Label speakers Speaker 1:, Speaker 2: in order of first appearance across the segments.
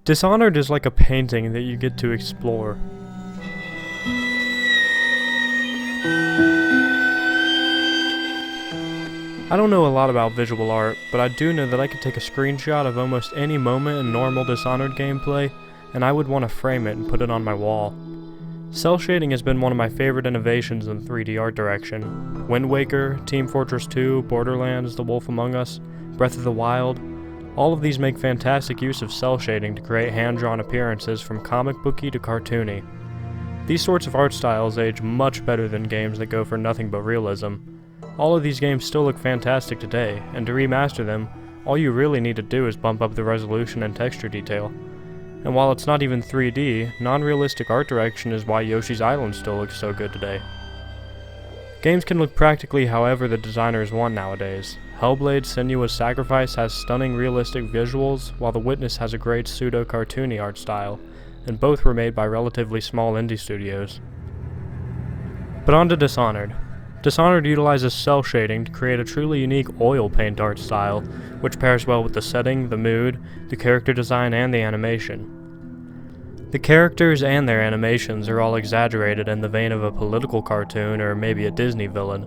Speaker 1: Dishonored is like a painting that you get to explore. I don't know a lot about visual art, but I do know that I could take a screenshot of almost any moment in normal Dishonored gameplay, and I would want to frame it and put it on my wall. Cel-shading has been one of my favorite innovations in 3D art direction. Wind Waker, Team Fortress 2, Borderlands, The Wolf Among Us, Breath of the Wild, all of these make fantastic use of cel-shading to create hand-drawn appearances from comic booky to cartoony. These sorts of art styles age much better than games that go for nothing but realism. All of these games still look fantastic today, and to remaster them, all you really need to do is bump up the resolution and texture detail. And while it's not even 3D, non-realistic art direction is why Yoshi's Island still looks so good today. Games can look practically however the designers want nowadays. Hellblade's Senua's Sacrifice has stunning realistic visuals, while The Witness has a great pseudo-cartoony art style, and both were made by relatively small indie studios. But on to Dishonored. Dishonored utilizes cel-shading to create a truly unique oil paint art style, which pairs well with the setting, the mood, the character design, and the animation. The characters and their animations are all exaggerated in the vein of a political cartoon or maybe a Disney villain.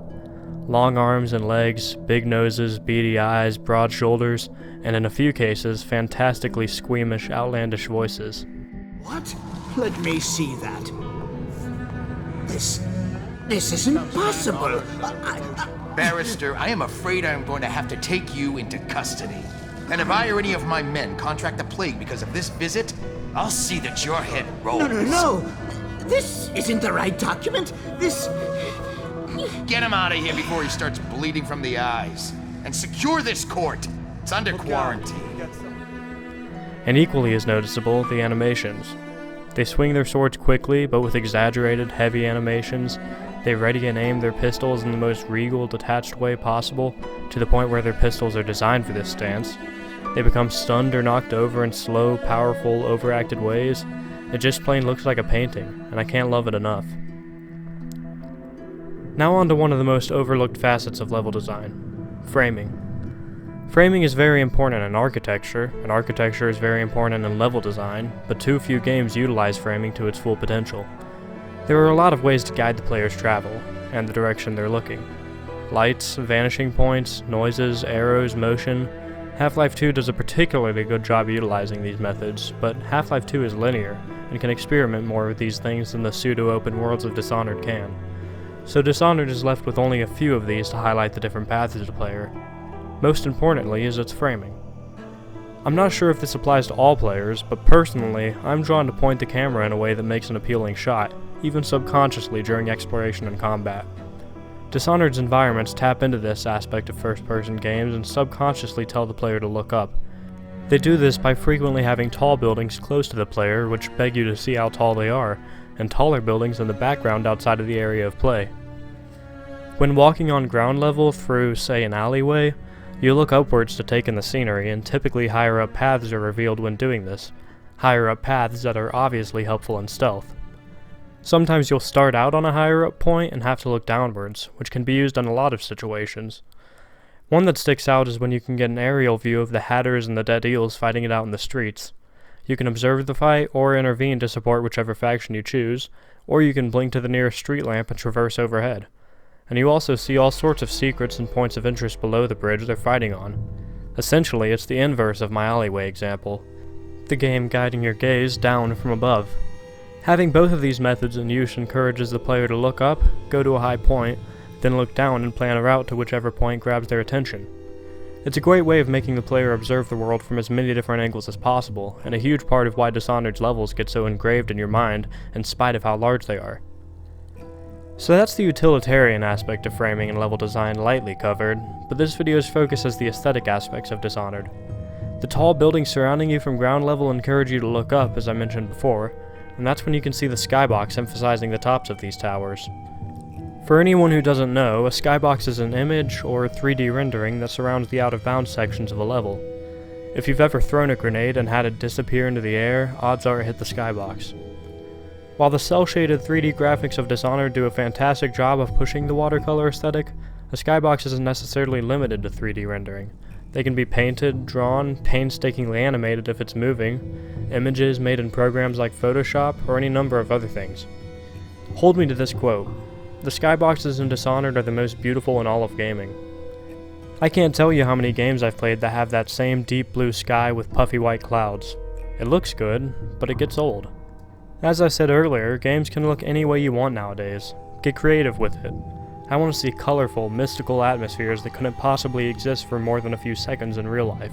Speaker 1: Long arms and legs, big noses, beady eyes, broad shoulders, and in a few cases, fantastically squeamish, outlandish voices.
Speaker 2: What? Let me see that. This is impossible.
Speaker 3: Barrister, I am afraid I am going to have to take you into custody. And if I or any of my men contract the plague because of this visit, I'll see that your head rolls.
Speaker 2: No. This isn't the right document. This...
Speaker 3: Get him out of here before he starts bleeding from the eyes. And secure this court. It's under quarantine.
Speaker 1: And equally as noticeable, the animations. They swing their swords quickly, but with exaggerated, heavy animations. They ready and aim their pistols in the most regal, detached way possible, to the point where their pistols are designed for this stance. They become stunned or knocked over in slow, powerful, overacted ways. It just plain looks like a painting, and I can't love it enough. Now on to one of the most overlooked facets of level design: framing. Framing is very important in architecture, and architecture is very important in level design, but too few games utilize framing to its full potential. There are a lot of ways to guide the player's travel, and the direction they're looking. Lights, vanishing points, noises, arrows, motion. Half-Life 2 does a particularly good job utilizing these methods, but Half-Life 2 is linear, and can experiment more with these things than the pseudo-open worlds of Dishonored can. So Dishonored is left with only a few of these to highlight the different paths of the player. Most importantly is its framing. I'm not sure if this applies to all players, but personally, I'm drawn to point the camera in a way that makes an appealing shot, even subconsciously during exploration and combat. Dishonored's environments tap into this aspect of first-person games and subconsciously tell the player to look up. They do this by frequently having tall buildings close to the player which beg you to see how tall they are, and taller buildings in the background outside of the area of play. When walking on ground level through, say, an alleyway, you look upwards to take in the scenery, and typically higher up paths are revealed when doing this, higher up paths that are obviously helpful in stealth. Sometimes you'll start out on a higher up point and have to look downwards, which can be used in a lot of situations. One that sticks out is when you can get an aerial view of the Hatters and the Dead Eels fighting it out in the streets. You can observe the fight, or intervene to support whichever faction you choose, or you can blink to the nearest street lamp and traverse overhead. And you also see all sorts of secrets and points of interest below the bridge they're fighting on. Essentially, it's the inverse of my alleyway example, the game guiding your gaze down from above. Having both of these methods in use encourages the player to look up, go to a high point, then look down and plan a route to whichever point grabs their attention. It's a great way of making the player observe the world from as many different angles as possible, and a huge part of why Dishonored's levels get so engraved in your mind, in spite of how large they are. So that's the utilitarian aspect of framing and level design lightly covered, but this video's focus is the aesthetic aspects of Dishonored. The tall buildings surrounding you from ground level encourage you to look up, as I mentioned before, and that's when you can see the skybox emphasizing the tops of these towers. For anyone who doesn't know, a skybox is an image or 3D rendering that surrounds the out-of-bounds sections of a level. If you've ever thrown a grenade and had it disappear into the air, odds are it hit the skybox. While the cel-shaded 3D graphics of Dishonored do a fantastic job of pushing the watercolor aesthetic, a skybox isn't necessarily limited to 3D rendering. They can be painted, drawn, painstakingly animated if it's moving, images made in programs like Photoshop, or any number of other things. Hold me to this quote: "The skyboxes in Dishonored are the most beautiful in all of gaming." I can't tell you how many games I've played that have that same deep blue sky with puffy white clouds. It looks good, but it gets old. As I said earlier, games can look any way you want nowadays. Get creative with it. I want to see colorful, mystical atmospheres that couldn't possibly exist for more than a few seconds in real life.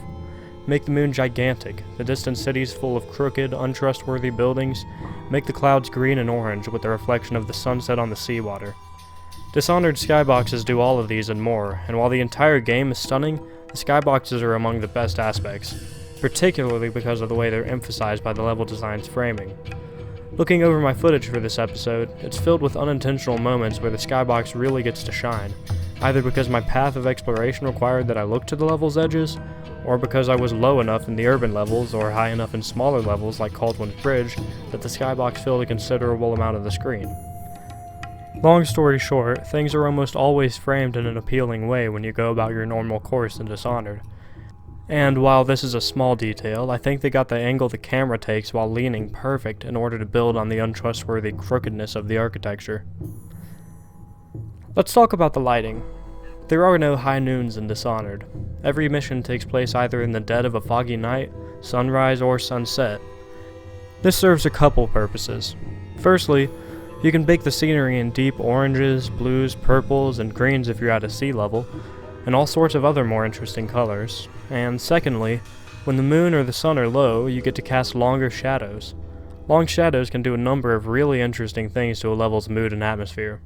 Speaker 1: Make the moon gigantic, the distant cities full of crooked, untrustworthy buildings. Make the clouds green and orange with the reflection of the sunset on the seawater. Dishonored skyboxes do all of these and more, and while the entire game is stunning, the skyboxes are among the best aspects, particularly because of the way they're emphasized by the level design's framing. Looking over my footage for this episode, it's filled with unintentional moments where the skybox really gets to shine, either because my path of exploration required that I look to the level's edges, or because I was low enough in the urban levels or high enough in smaller levels like Caldwell's Bridge that the skybox filled a considerable amount of the screen. Long story short, things are almost always framed in an appealing way when you go about your normal course in Dishonored. And while this is a small detail, I think they got the angle the camera takes while leaning perfect in order to build on the untrustworthy crookedness of the architecture. Let's talk about the lighting. There are no high noons in Dishonored. Every mission takes place either in the dead of a foggy night, sunrise, or sunset. This serves a couple purposes. Firstly, you can bake the scenery in deep oranges, blues, purples, and greens if you're at a sea level, and all sorts of other more interesting colors. And secondly, when the moon or the sun are low, you get to cast longer shadows. Long shadows can do a number of really interesting things to a level's mood and atmosphere.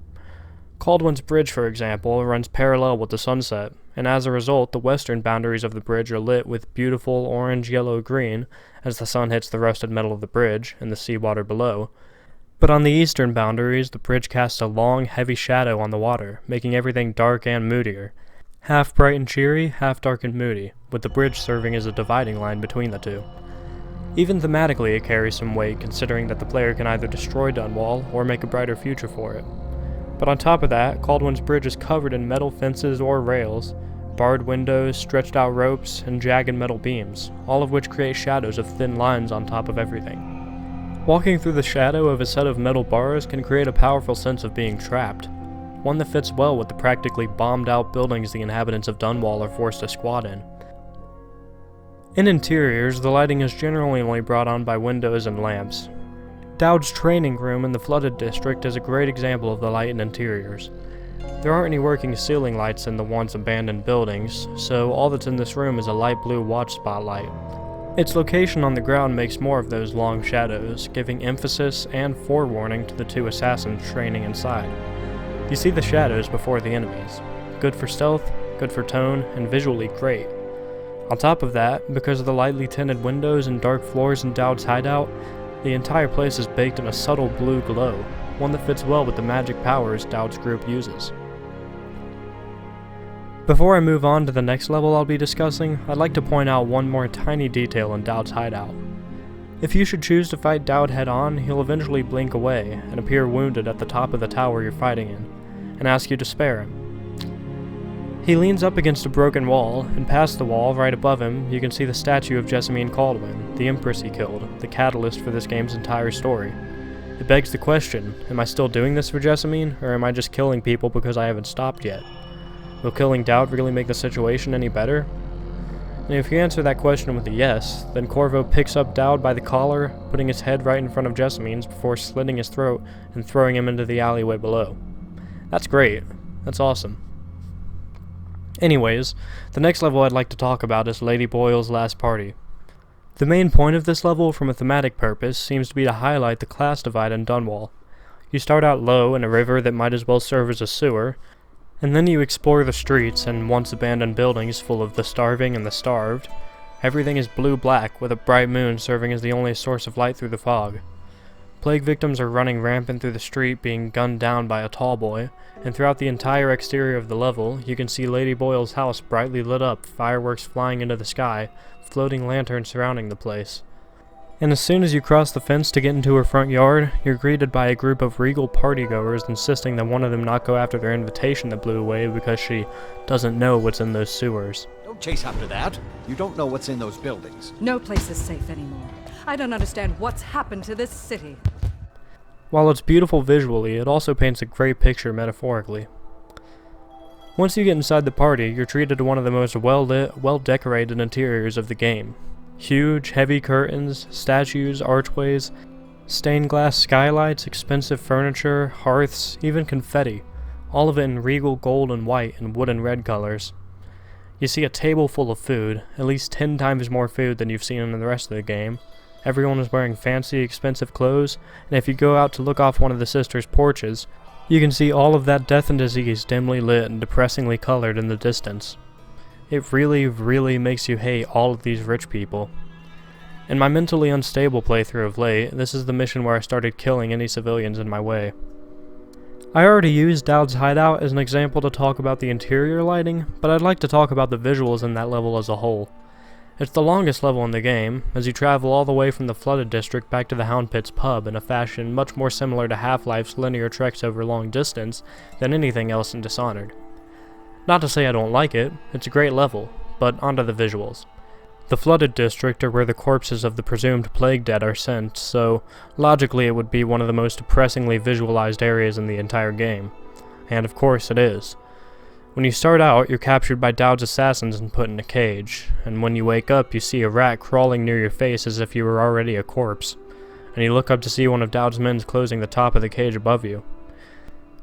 Speaker 1: Caldwell's Bridge, for example, runs parallel with the sunset, and as a result, the western boundaries of the bridge are lit with beautiful orange, yellow, green as the sun hits the rusted metal of the bridge and the seawater below. But on the eastern boundaries, the bridge casts a long, heavy shadow on the water, making everything dark and moodier. Half bright and cheery, half dark and moody, with the bridge serving as a dividing line between the two. Even thematically it carries some weight, considering that the player can either destroy Dunwall or make a brighter future for it. But on top of that, Caldwell's Bridge is covered in metal fences or rails, barred windows, stretched out ropes, and jagged metal beams, all of which create shadows of thin lines on top of everything. Walking through the shadow of a set of metal bars can create a powerful sense of being trapped, one that fits well with the practically bombed-out buildings the inhabitants of Dunwall are forced to squat in. In interiors, the lighting is generally only brought on by windows and lamps. Dowd's training room in the flooded district is a great example of the light in interiors. There aren't any working ceiling lights in the once abandoned buildings, so all that's in this room is a light blue watch spotlight. Its location on the ground makes more of those long shadows, giving emphasis and forewarning to the two assassins training inside. You see the shadows before the enemies. Good for stealth, good for tone, and visually great. On top of that, because of the lightly tinted windows and dark floors in Dowd's hideout, the entire place is baked in a subtle blue glow, one that fits well with the magic powers Dowd's group uses. Before I move on to the next level I'll be discussing, I'd like to point out one more tiny detail in Dowd's hideout. If you should choose to fight Dowd head-on, he'll eventually blink away and appear wounded at the top of the tower you're fighting in, and ask you to spare him. He leans up against a broken wall, and past the wall, right above him, you can see the statue of Jessamine Caldwell, the Empress he killed, the catalyst for this game's entire story. It begs the question, am I still doing this for Jessamine, or am I just killing people because I haven't stopped yet? Will killing Dowd really make the situation any better? And if you answer that question with a yes, then Corvo picks up Dowd by the collar, putting his head right in front of Jessamine's before slitting his throat and throwing him into the alleyway below. That's great. That's awesome. Anyways, the next level I'd like to talk about is Lady Boyle's Last Party. The main point of this level, from a thematic purpose, seems to be to highlight the class divide in Dunwall. You start out low in a river that might as well serve as a sewer, and then you explore the streets and once abandoned buildings full of the starving and the starved. Everything is blue-black, with a bright moon serving as the only source of light through the fog. Plague victims are running rampant through the street, being gunned down by a tall boy, and throughout the entire exterior of the level, you can see Lady Boyle's house brightly lit up, fireworks flying into the sky, floating lanterns surrounding the place. And as soon as you cross the fence to get into her front yard, you're greeted by a group of regal partygoers insisting that one of them not go after their invitation that blew away because she doesn't know what's in those sewers.
Speaker 4: Don't chase after that. You don't know what's in those buildings.
Speaker 5: No place is safe anymore. I don't understand what's happened to this city.
Speaker 1: While it's beautiful visually, it also paints a great picture metaphorically. Once you get inside the party, you're treated to one of the most well-lit, well-decorated interiors of the game. Huge, heavy curtains, statues, archways, stained glass skylights, expensive furniture, hearths, even confetti, all of it in regal gold and white and wood and red colors. You see a table full of food, at least 10 times more food than you've seen in the rest of the game. Everyone is wearing fancy, expensive clothes, and if you go out to look off one of the sisters' porches, you can see all of that death and disease dimly lit and depressingly colored in the distance. It really makes you hate all of these rich people. In my mentally unstable playthrough of late, this is the mission where I started killing any civilians in my way. I already used Dowd's hideout as an example to talk about the interior lighting, but I'd like to talk about the visuals in that level as a whole. It's the longest level in the game, as you travel all the way from the flooded district back to the Hound Pit's pub in a fashion much more similar to Half-Life's linear treks over long distance than anything else in Dishonored. Not to say I don't like it, it's a great level, but onto the visuals. The flooded district are where the corpses of the presumed plague dead are sent, so logically it would be one of the most depressingly visualized areas in the entire game. And of course it is. When you start out, you're captured by Dowd's assassins and put in a cage, and when you wake up you see a rat crawling near your face as if you were already a corpse, and you look up to see one of Dowd's men closing the top of the cage above you.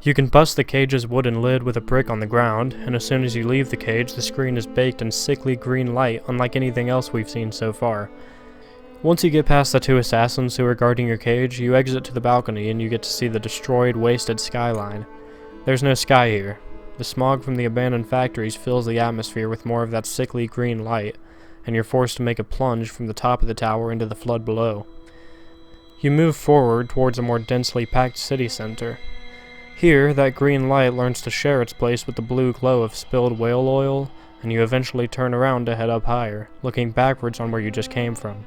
Speaker 1: You can bust the cage's wooden lid with a brick on the ground, and as soon as you leave the cage, the screen is baked in sickly green light unlike anything else we've seen so far. Once you get past the 2 assassins who are guarding your cage, you exit to the balcony and you get to see the destroyed, wasted skyline. There's no sky here. The smog from the abandoned factories fills the atmosphere with more of that sickly green light, and you're forced to make a plunge from the top of the tower into the flood below. You move forward towards a more densely packed city center. Here, that green light learns to share its place with the blue glow of spilled whale oil, and you eventually turn around to head up higher, looking backwards on where you just came from.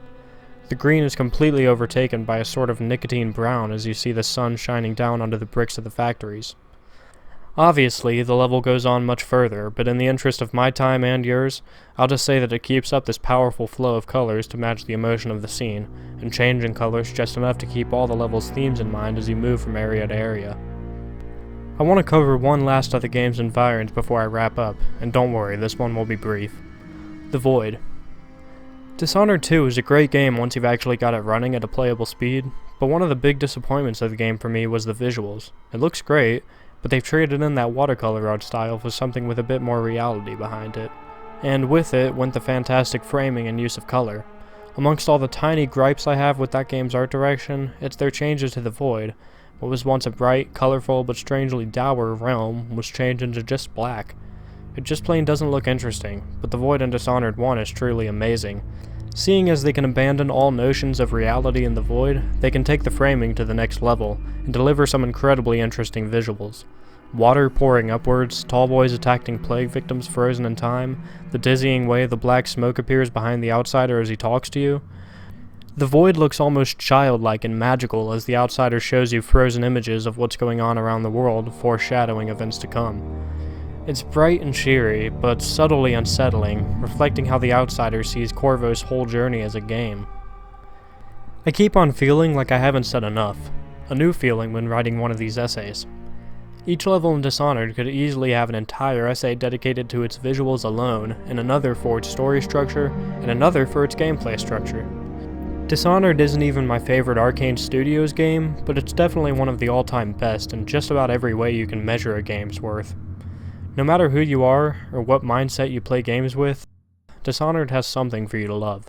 Speaker 1: The green is completely overtaken by a sort of nicotine brown as you see the sun shining down onto the bricks of the factories. Obviously, the level goes on much further, but in the interest of my time and yours, I'll just say that it keeps up this powerful flow of colors to match the emotion of the scene, and changing colors just enough to keep all the level's themes in mind as you move from area to area. I want to cover one last of the game's environs before I wrap up, and don't worry, this one will be brief. The Void. Dishonored 2 is a great game once you've actually got it running at a playable speed, but one of the big disappointments of the game for me was the visuals. It looks great, but they've traded in that watercolor art style for something with a bit more reality behind it. And with it went the fantastic framing and use of color. Amongst all the tiny gripes I have with that game's art direction, it's their changes to the Void. What was once a bright, colorful, but strangely dour realm was changed into just black. It just plain doesn't look interesting, but the Void in Dishonored 1 is truly amazing. Seeing as they can abandon all notions of reality in the Void, they can take the framing to the next level, and deliver some incredibly interesting visuals. Water pouring upwards, tall boys attacking plague victims frozen in time, the dizzying way the black smoke appears behind the outsider as he talks to you. The Void looks almost childlike and magical as the outsider shows you frozen images of what's going on around the world, foreshadowing events to come. It's bright and cheery, but subtly unsettling, reflecting how the outsider sees Corvo's whole journey as a game. I keep on feeling like I haven't said enough, a new feeling when writing one of these essays. Each level in Dishonored could easily have an entire essay dedicated to its visuals alone, and another for its story structure, and another for its gameplay structure. Dishonored isn't even my favorite Arcane Studios game, but it's definitely one of the all-time best in just about every way you can measure a game's worth. No matter who you are, or what mindset you play games with, Dishonored has something for you to love.